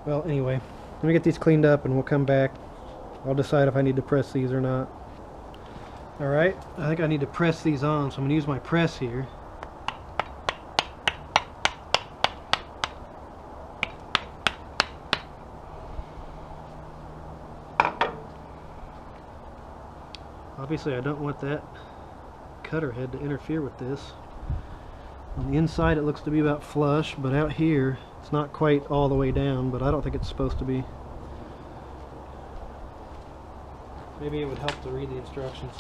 Well, anyway, let me get these cleaned up and we'll come back. I'll decide if I need to press these or not. Alright, I think I need to press these on, so I'm going to use my press here. Obviously I don't want that cutter head to interfere with this. On the inside it looks to be about flush, but out here it's not quite all the way down, but I don't think it's supposed to be. Maybe it would help to read the instructions.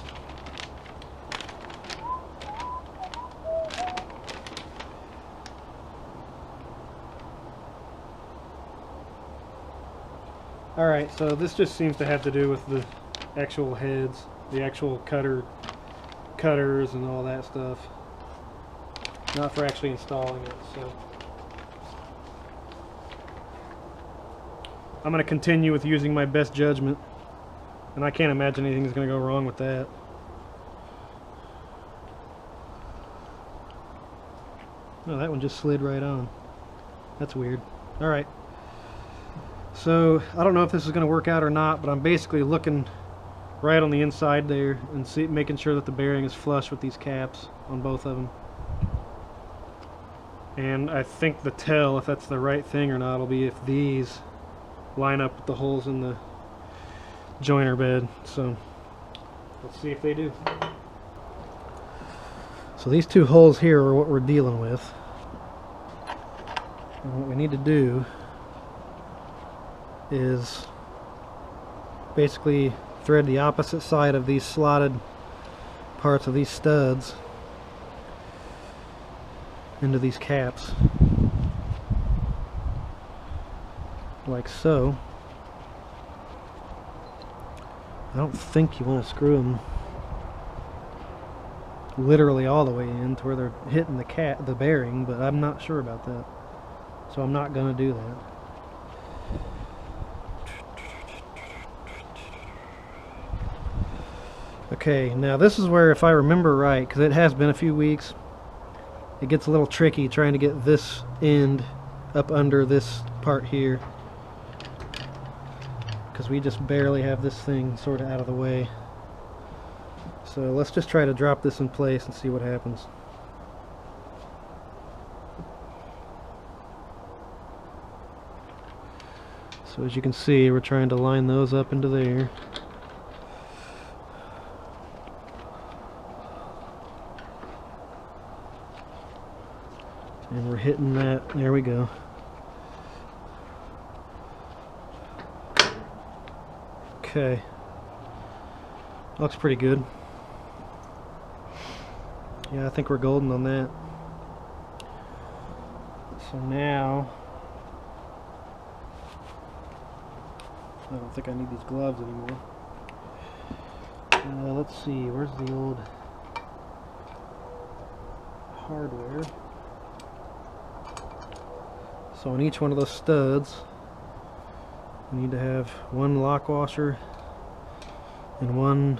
Alright, so this just seems to have to do with the actual heads, the actual cutters and all that stuff. Not for actually installing it, so I'm going to continue with using my best judgment, and I can't imagine anything's going to go wrong with that. Oh, that one just slid right on. That's weird. Alright. So, I don't know if this is going to work out or not, but I'm basically looking right on the inside there and making sure that the bearing is flush with these caps on both of them. And I think the tell, if that's the right thing or not, will be if these line up with the holes in the joiner bed. So, let's see if they do. So these two holes here are what we're dealing with. And what we need to do is basically thread the opposite side of these slotted parts of these studs into these caps, like so. I don't think you want to screw them literally all the way in to where they're hitting the bearing, but I'm not sure about that, so I'm not going to do that. Okay, now this is where, if I remember right, because it has been a few weeks, it gets a little tricky trying to get this end up under this part here, because we just barely have this thing sort of out of the way. So let's just try to drop this in place and see what happens. So as you can see, we're trying to line those up into there. And we're hitting that. There we go. Okay. Looks pretty good. Yeah, I think we're golden on that. So now, I don't think I need these gloves anymore. Let's see, where's the old hardware? So on each one of those studs, you need to have one lock washer and one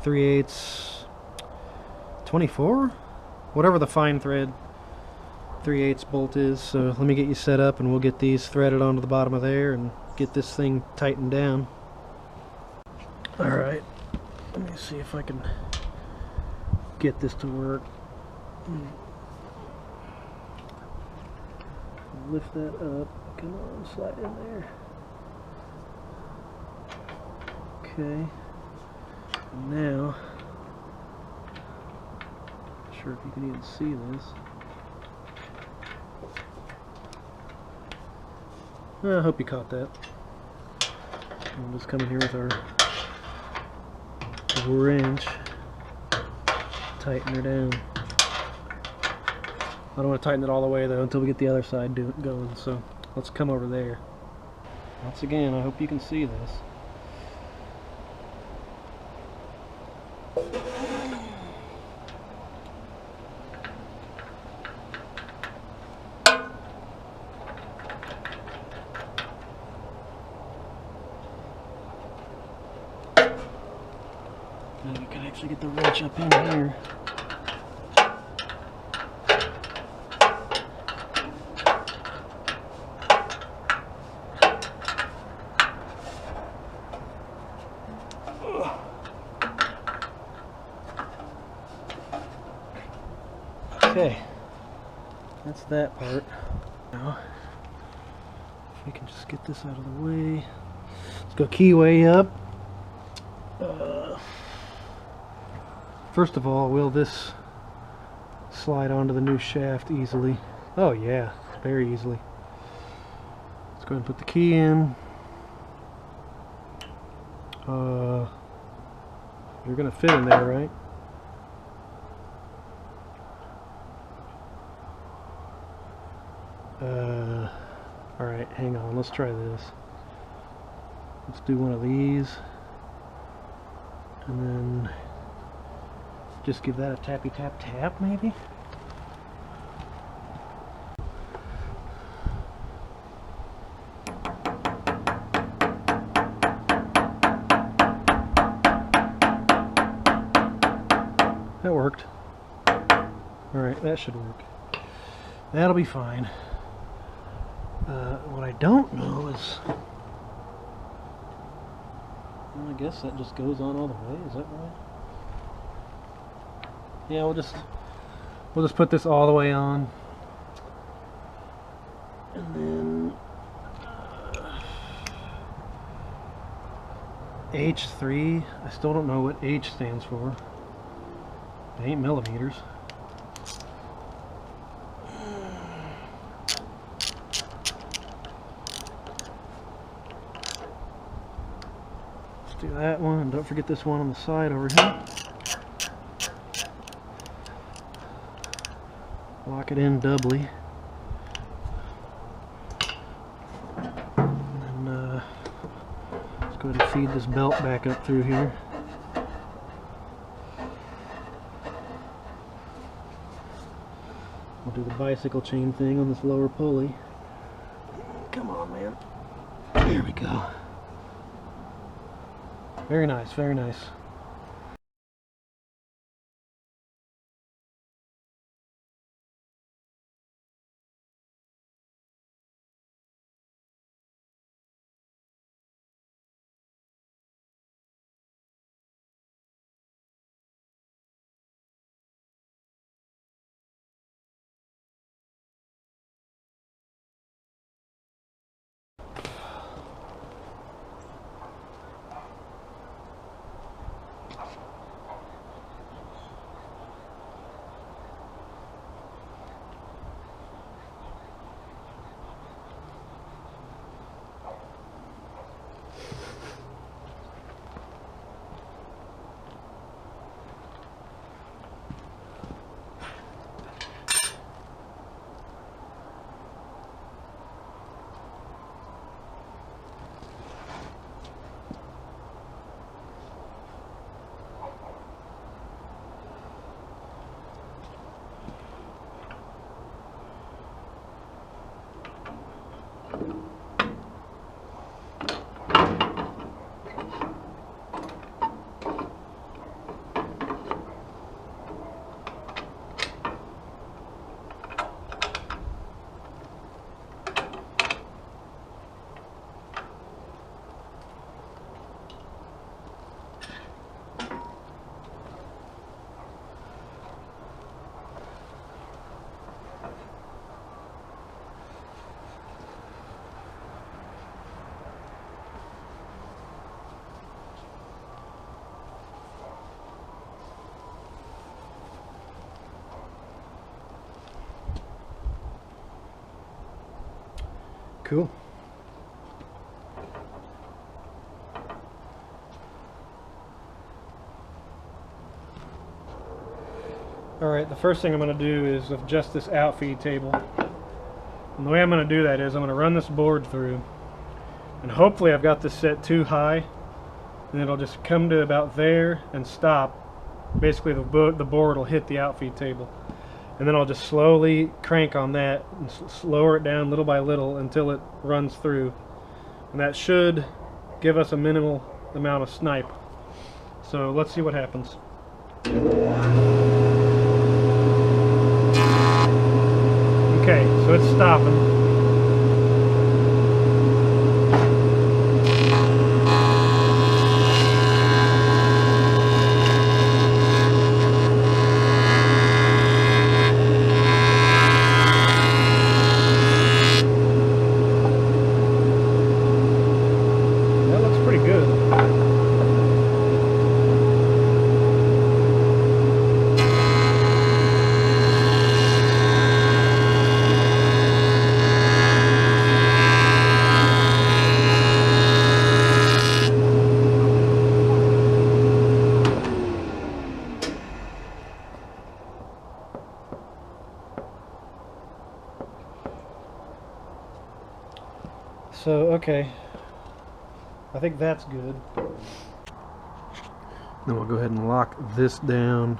3/8 24, whatever the fine thread 3/8 bolt is. So let me get you set up and we'll get these threaded onto the bottom of there and get this thing tightened down. Alright, let me see if I can get this to work. Lift that up. Come on, slide in there. Okay. And now, not sure if you can even see this. I hope you caught that. We'll just come in here with our wrench, tighten her down. I don't want to tighten it all the way though until we get the other side going, so let's come over there. Once again, I hope you can see this. Now we can actually get the wrench up in here. Okay, that's that part. Now, if we can just get this out of the way. Let's go keyway up. First of all, will this slide onto the new shaft easily? Oh yeah, very easily. Let's go ahead and put the key in. You're gonna fit in there, right? Alright, hang on, let's try this. Let's do one of these. And then just give that a tappy tap tap, maybe? That worked. Alright, that should work. That'll be fine. What I don't know is... Well, I guess that just goes on all the way, is that right? Yeah, we'll just put this all the way on. And then... H3, I still don't know what H stands for. It ain't millimeters. Let's do that one, and don't forget this one on the side over here. Lock it in doubly. And then let's go ahead and feed this belt back up through here. We'll do the bicycle chain thing on this lower pulley. Come on, man. There we go. Very nice, very nice. Cool. Alright, the first thing I'm going to do is adjust this outfeed table. And the way I'm going to do that is I'm going to run this board through. And hopefully I've got this set too high. And it'll just come to about there and stop. Basically the board will hit the outfeed table. And then I'll just slowly crank on that and lower it down little by little until it runs through. And that should give us a minimal amount of snipe. So let's see what happens. Okay, so it's stopping. So, okay. I think that's good. Then we'll go ahead and lock this down.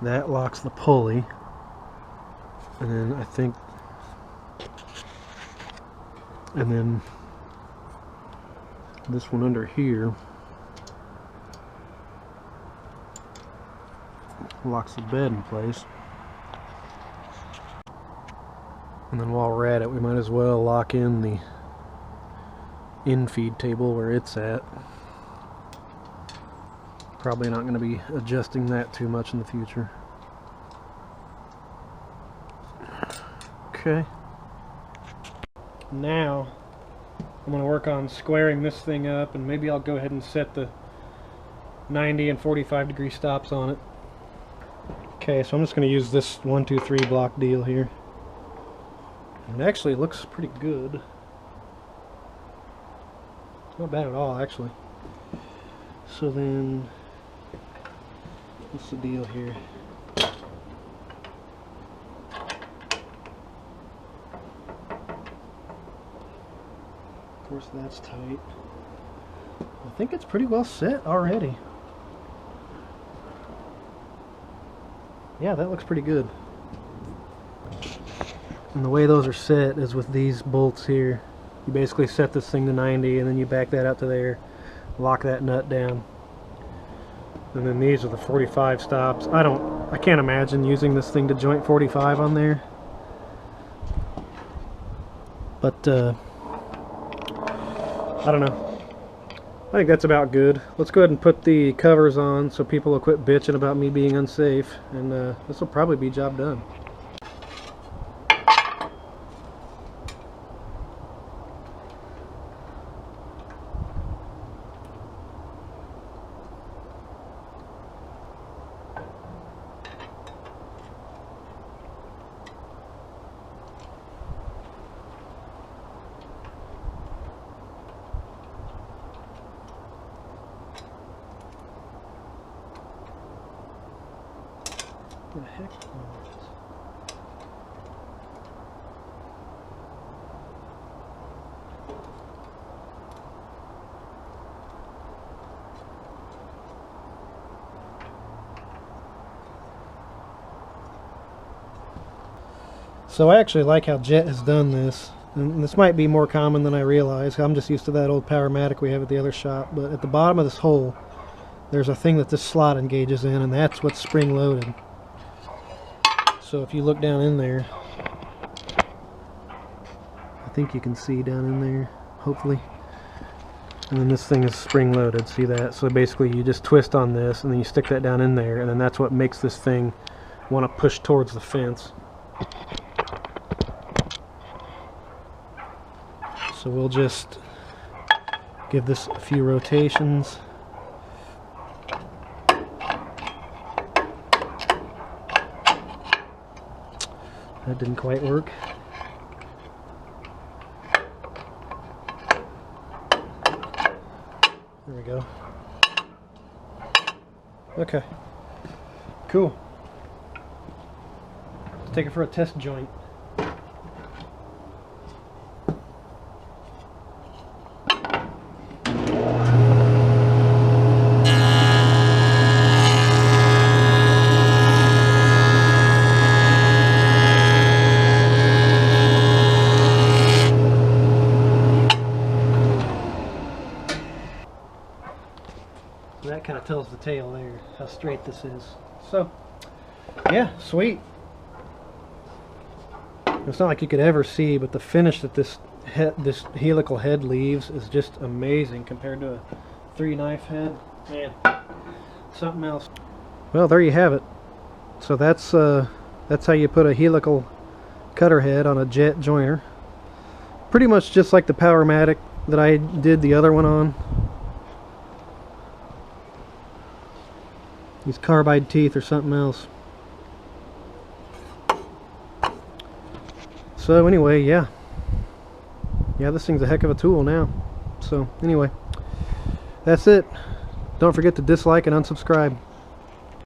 That locks the pulley. And then I think... And then this one under here locks the bed in place. And then while we're at it, we might as well lock in the in-feed table where it's at. Probably not going to be adjusting that too much in the future. Okay. Now I'm going to work on squaring this thing up, and maybe I'll go ahead and set the 90 and 45 degree stops on it. Okay, so I'm just going to use this 1, 2, 3 block deal here. And actually it looks pretty good. It's not bad at all, actually. So then, what's the deal here? Of course that's tight. I think it's pretty well set already. Yeah, that looks pretty good. And the way those are set is with these bolts here. You basically set this thing to 90 and then you back that out to there, lock that nut down. And then these are the 45 stops. I can't imagine using this thing to joint 45 on there. But I don't know. I think that's about good. Let's go ahead and put the covers on so people will quit bitching about me being unsafe, and this will probably be job done. What the heck? So I actually like how Jet has done this, and this might be more common than I realize. I'm just used to that old Powermatic we have at the other shop, but at the bottom of this hole there's a thing that this slot engages in, and that's what's spring loaded. So if you look down in there, I think you can see down in there, hopefully. And then this thing is spring loaded, see that? So basically you just twist on this and then you stick that down in there, and then that's what makes this thing want to push towards the fence. So we'll just give this a few rotations. That didn't quite work. There we go. Okay. Cool. Let's take it for a test joint. That kind of tells the tale there, how straight this is. So, yeah, sweet. It's not like you could ever see, but the finish that this helical head leaves is just amazing compared to a 3-knife head. Man, something else. Well, there you have it. So that's how you put a helical cutter head on a Jet joiner. Pretty much just like the Powermatic that I did the other one on. These carbide teeth or something else. So anyway, yeah, this thing's a heck of a tool now. So anyway, that's it. Don't forget to dislike and unsubscribe.